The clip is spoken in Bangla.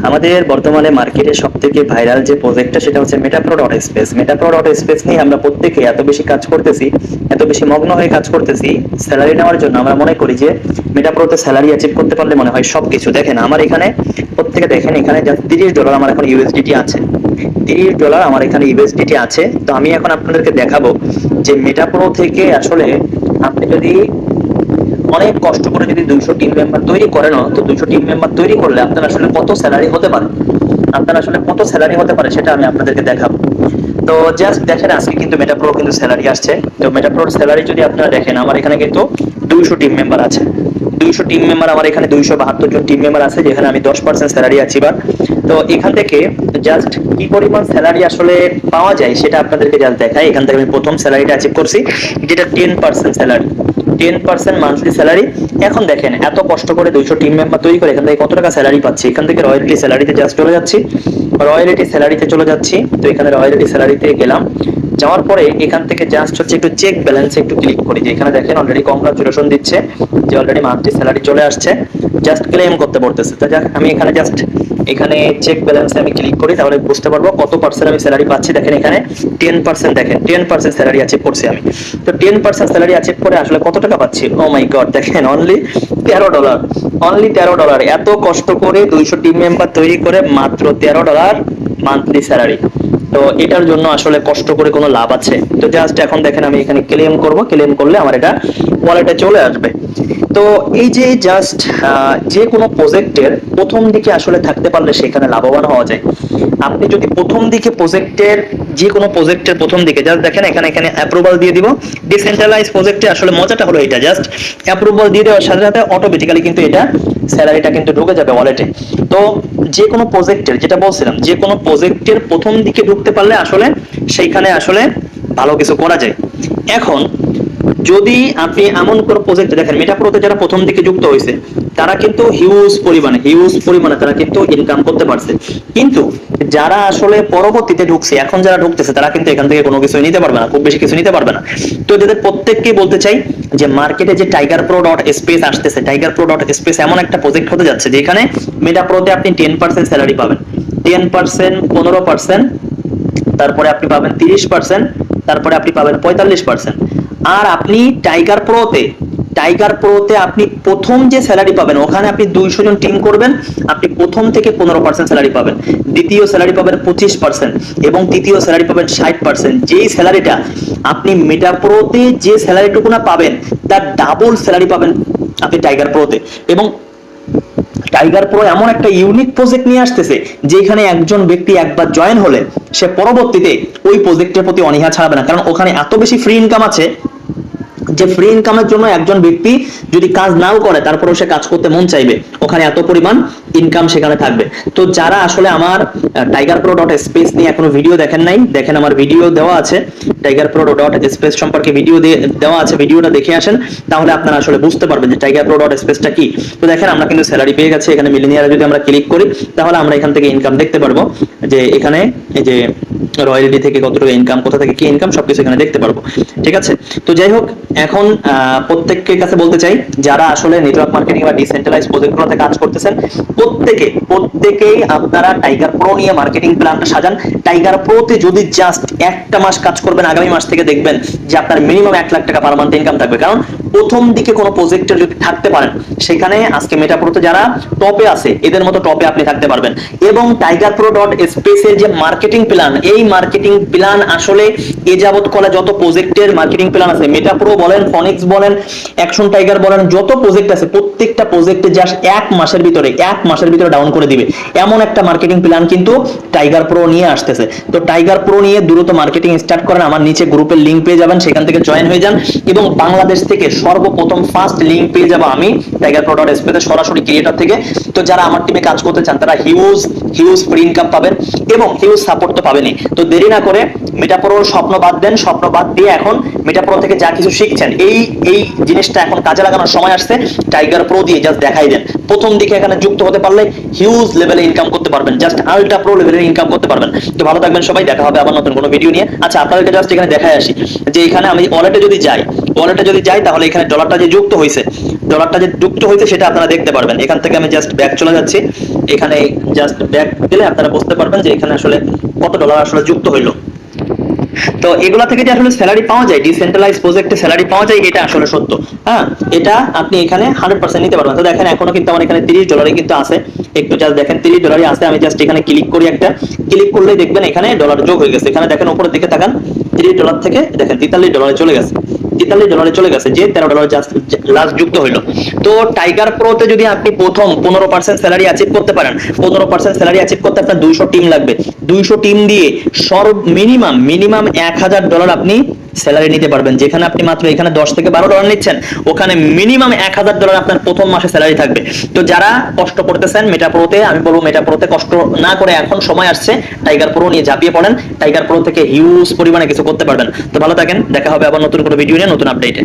আমাদের বর্তমানে মার্কেটে সবথেকে ভাইরাল যে প্রজেক্টটা সেটা হচ্ছে মেটাপ্রো ডট স্পেস। মেটাপ্রো ডট স্পেস নিয়ে আমরা প্রত্যেকে এত বেশি কাজ করতেছি, এত বেশি মগ্ন হয়ে কাজ করতেছি স্যালারি নেওয়ার জন্য। আমরা মনে করি যে মেটাপ্রোতে স্যালারি অ্যাচিভ করতে পারলে মনে হয় সবকিছু। দেখেন আমার এখানে প্রত্যেকে দেখেন এখানে জাস্ট $30 আমার এখন ইউএসডিটি আছে। $30 আমার এখানে ইউএসডিটি আছে। তো আমি এখন আপনাদেরকে দেখাবো যে মেটাপ্রো থেকে আসলে আপনি যদি অনেক কষ্ট করে যদি 200 টিম মেম্বার তৈরি করেন, তো 200 টিম মেম্বার তৈরি করলে আপনার আসলে কত স্যালারি হতে পারে, সেটা আমি আপনাদেরকে দেখাবো। তো জাস্ট দেখেন আজকে কিন্তু মেটাপ্রো কিন্তু স্যালারি আসছে। তো মেটাপ্রোর স্যালারি যদি আপনারা দেখেন, আমার এখানে কিন্তু 200 টিম মেম্বার আছে। 200 টিম মেম্বার আমার এখানে 272 জন টিম মেম্বার আছে, যেখানে আমি 10% স্যালারি অ্যাচিভার। তো এখান থেকে জাস্ট কি পরিমাণ স্যালারি আসলে পাওয়া যায় সেটা আপনাদেরকে জাস্ট দেখাই। এখান থেকে আমি প্রথম স্যালারিটা অ্যাচিভ করছি, যেটা 10% স্যালারি, 10% মান্থলি স্যালারি। এখন দেখেন এত কষ্ট করে 200 টিম মেম্বার তৈরি করে এখান থেকে কত টাকা স্যালারি পাচ্ছি। এখান থেকে রয়্যালটি স্যালারিতে জাস্ট চলে যাচ্ছি, তো এখানে রয়্যালটি স্যালারিতে গেলাম। যাওয়ার পরে এখান থেকে জাস্ট হচ্ছে একটু চেক ব্যালেন্সে একটু ক্লিক করি, যে এখানে দেখেন অলরেডি কংগ্রাচুলেশন দিচ্ছে যে অলরেডি মান্থলি স্যালারি চলে আসছে, জাস্ট ক্লেম করতে পড়তেছে। তো যাক আমি এখানে চেক ব্যালেন্সে আমি ক্লিক করি, তাহলে বুঝতে পারবো কত পার্সেন্ট আমি স্যালারি পাচ্ছি। দেখেন এখানে 10%, দেখেন 10% স্যালারি অ্যাচিভ করছি আমি। তো 10% স্যালারি অ্যাচিভ করে আসলে কত টাকা পাচ্ছি, ও মাই গড, দেখেন অনলি $13। এত কষ্ট করে 200 টিম মেম্বার তৈরি করে মাত্র $13 মান্থলি স্যালারি। তো এটার জন্য আসলে কষ্ট করে কোনো লাভ আছে? তো জাস্ট এখন দেখেন আমি এখানে ক্লেম করব, ক্লেম করলে আমার এটা ওয়ালেটে চলে আসবে। তো এই যে জাস্ট যে কোনো প্রজেক্টের প্রথম দিকে আসলে থাকতে পারলে সেখানে লাভবান হওয়া যায়। আপনি যদি প্রথম দিকে যে কোনো প্রজেক্টের প্রথম দিকে জাস্ট দেখেন এখানে অ্যাপ্রুভাল দিয়ে দিব। ডিসেন্ট্রালাইজ প্রজেক্টে আসলে মজাটা হলো এটা, জাস্ট অ্যাপ্রুভাল দিয়ে দেওয়ার সাথে সাথে অটোমেটিক্যালি কিন্তু এটা স্যালারিটা কিন্তু ঢুকে যাবে ওয়ালেটে। তো যে কোনো প্রজেক্টের, যেটা বলছিলাম, যে কোনো প্রজেক্টের প্রথম দিকে ঢুকতে পারলে আসলে সেইখানে আসলে ভালো কিছু করা যায়। এখন যদি আপনি এমন কোনো প্রজেক্ট দেখেন, মেটাপ্রোতে যারা প্রথম দিকে যুক্ত হয়েছে তারা কিন্তু হিউজ পরিমাণে তারা কিন্তু ইনকাম করতে পারছে। কিন্তু যারা আসলে পরবর্তীতে ঢুকছে, এখন যারা ঢুকতেছে তারা কিন্তু এখান থেকে কোনো কিছু নিতে পারবে না, খুব বেশি কিছু নিতে পারবে না। তো এদের প্রত্যেককেই বলতে চাই যে মার্কেটে যে টাইগার প্রো ডট স্পেস আসতেছে, টাইগার প্রো ডট স্পেস এমন একটা প্রজেক্ট হতে যাচ্ছে যেখানে মেটাপ্রোতে আপনি 10% স্যালারি পাবেন, 10%, 15%, তারপরে আপনি পাবেন 30%, তারপরে আপনি পাবেন 45%। আর আপনি টাইগার প্রোতে আপনি প্রথম যে স্যালারি পাবেন, ওখানে আপনি 200 জন টিম করবেন, আপনি প্রথম থেকে 15% স্যালারি পাবেন, দ্বিতীয় স্যালারি পাবেন 25%, এবং তৃতীয় স্যালারি পাবেন 60%। যেই স্যালারিটা আপনি মেটাপ্রোতে যে স্যালারিটুকু না পাবেন তার ডাবল স্যালারি পাবেন আপনি টাইগার প্রোতে। এবং টাইগার প্রো এমন একটা ইউনিক প্রজেক্ট নিয়ে আসতেছে যেখানে একজন ব্যক্তি একবার জয়েন হলে সে পরবর্তীতে ওই প্রজেক্টের প্রতি অনীহা ছাড়বে না, কারণ ওখানে এত বেশি ফ্রি ইনকাম আছে যে ফ্রি ইনকামের জন্য একজন ব্যক্তি যদি কাজ নাও করে তারপরেও সে কাজ করতে মন চাইবে, ওখানে এত পরিমাণ ইনকাম সেখানে থাকবে। তো যারা আসলে আমার টাইগার প্রো ডট স্পেস নিয়ে এখনো ভিডিও দেখেন নাই, দেখেন আমার ভিডিও দেওয়া আছে, টাইগার প্রো ডট স্পেস সম্পর্কে ভিডিও দেওয়া আছে, ভিডিওটা দেখে আসেন, তাহলে আপনারা আসলে বুঝতে পারবেন যে টাইগার প্রো ডট স্পেসটা কি। তো দেখেন আমরা কিন্তু স্যালারি পেয়ে গেছি, এখানে মিলিনিয়ারে যদি আমরা ক্লিক করি তাহলে আমরা এখান থেকে ইনকাম দেখতে পারবো, যে এখানে এই যে রয়্যালটি থেকে কত টাকা ইনকাম, কোথা থেকে কি ইনকাম, সবকিছু এখানে দেখতে পারবো। ঠিক আছে, তো যাই হোক, এখন প্রত্যেকের কাছে বলতে চাই যারা আসলে নেটওয়ার্ক মার্কেটিং বা ডিসেন্ট্রালাইজ প্রজেক্টগুলোতে কাজ করতেছেন, প্রত্যেকেই আপনারা টাইগার প্রো নিয়ে মার্কেটিং প্ল্যানটা সাজান। টাইগার প্রোতে যদি জাস্ট একটা মাস কাজ করবেন, আগামী মাস থেকে দেখবেন যে আপনার মিনিমাম 1 লাখ টাকা পার মান্থ ইনকাম থাকবে। কারণ প্রথম দিকে কোনো প্রজেক্টে যদি থাকতে পারেন, সেখানে আজকে মেটাপ্রোতে যারা টপে আছে এদের মতো টপে আপনি থাকতে পারবেন। এবং টাইগার প্রো ডট স্পেসের যে মার্কেটিং প্ল্যান, এই মার্কেটিং প্ল্যান আসলে এ যাবত করা যত প্রজেক্টের মার্কেটিং প্ল্যান আছে, মেটাপ্রো বলেন, ফনিক্স বলেন, অ্যাকশন টাইগার বলেন, যত প্রজেক্ট আছে প্রত্যেকটা প্রজেক্টে জাস্ট 1 মাসের ভিতরে ডাউন করে দিবে এমন একটা মার্কেটিং প্ল্যান কিন্তু টাইগার প্রো নিয়ে আসতেছে। তো টাইগার প্রো নিয়ে দ্রুত মার্কেটিং স্টার্ট করেন। আমার নিচে গ্রুপের লিংক পেয়ে যাবেন, সেখান থেকে জয়েন হয়ে যান। এবং বাংলাদেশ থেকে সর্বপ্রথম ফার্স্ট লিংক পেয়ে যাবো আমি টাইগার প্রো ডট স্পেসে, সরাসরি ক্রিয়েটর থেকে। তো যারা আমার টিমে কাজ করতে চান তারা হিউজ ফ্রি ইনকাম পাবেন এবং হিউজ সাপোর্ট তো পাবেনই। তো দেরি না করে মেটাপ্রোর স্বপ্ন বাদ দেন, স্বপ্ন বাদ দিয়ে এখন মেটাপ্রো থেকে যা কিছু শিখছেন এই জিনিসটা এখন কাজে লাগানোর সময় আসছে। টাইগার প্রো দিয়ে জাস্ট দেখাই দেন, প্রথম দিকে এখানে যুক্ত হতে পারলে হিউজ লেভেলে ইনকাম করতে পারবেন, জাস্ট আলট্রা প্রো লেভেলে ইনকাম করতে পারবেন। তো ভালো থাকবেন সবাই, দেখা হবে আবার নতুন কোনো ভিডিও নিয়ে। আচ্ছা, আপনাদেরকে জাস্ট এখানে দেখাই আসি যে এখানে আমি ওয়ালেটে যদি যাই, ওয়ালেটে যদি যাই তাহলে এখানে ডলারটা যে যুক্ত হয়েছে সেটা আপনারা দেখতে পারবেন। এখান থেকে আমি জাস্ট ব্যাক চলে যাচ্ছি, এখানে জাস্ট ব্যাক গেলে আপনারা বুঝতে পারবেন যে এখানে আসলে কত ডলার আসলে যুক্ত হইলো। তো এগুলা থেকে যে আসলে স্যালারি পাওয়া যায়, ডিসেন্ট্রালাইজ প্রজেক্টে স্যালারি পাওয়া যায়, এটা আসলে সত্য। হ্যাঁ, এটা আপনি এখানে 100% নিতে পারবেন। তো দেখেন এখনো কিন্তু আমার এখানে $30 কিন্তু আছে, একটু জাস্ট দেখেন $30 আছে। আমি জাস্ট এখানে ক্লিক করি, একটা ক্লিক করলেই দেখবেন এখানে ডলার যোগ হয়ে গেছে। এখানে দেখেন উপরের দিকে তাকান, $30 থেকে দেখেন $43 চলে গেছে, $43 চলে গেছে, যে $13 জাস্ট লাস্ট যুক্ত হইলো। তো টাইগার প্রোতে যদি আপনি প্রথম 15% স্যালারি অ্যাচিভ করতে পারেন, 15% স্যালারি অ্যাচিভ করতে আপনার 200 টিম লাগবে। 200 টিম দিয়ে মিনিমাম $1000 আপনি স্যালারি নিতে পারবেন। যেখানে আপনি মাত্র এখানে $10 থেকে $12 নিচ্ছেন, ওখানে মিনিমাম $1000 আপনার প্রথম মাসে স্যালারি থাকবে। তো যারা কষ্ট করতেছেন মেটা প্রোতে, আমি বলবো মেটা প্রোতে কষ্ট না করে এখন সময় আসছে টাইগার প্রো নিয়ে ঝাঁপিয়ে পড়েন। টাইগার প্রো থেকে হিউজ পরিমাণে কিছু করতে পারবেন। তো ভালো থাকেন, দেখা হবে আবার নতুন কোনো ভিডিও নিয়ে, নতুন আপডেটে।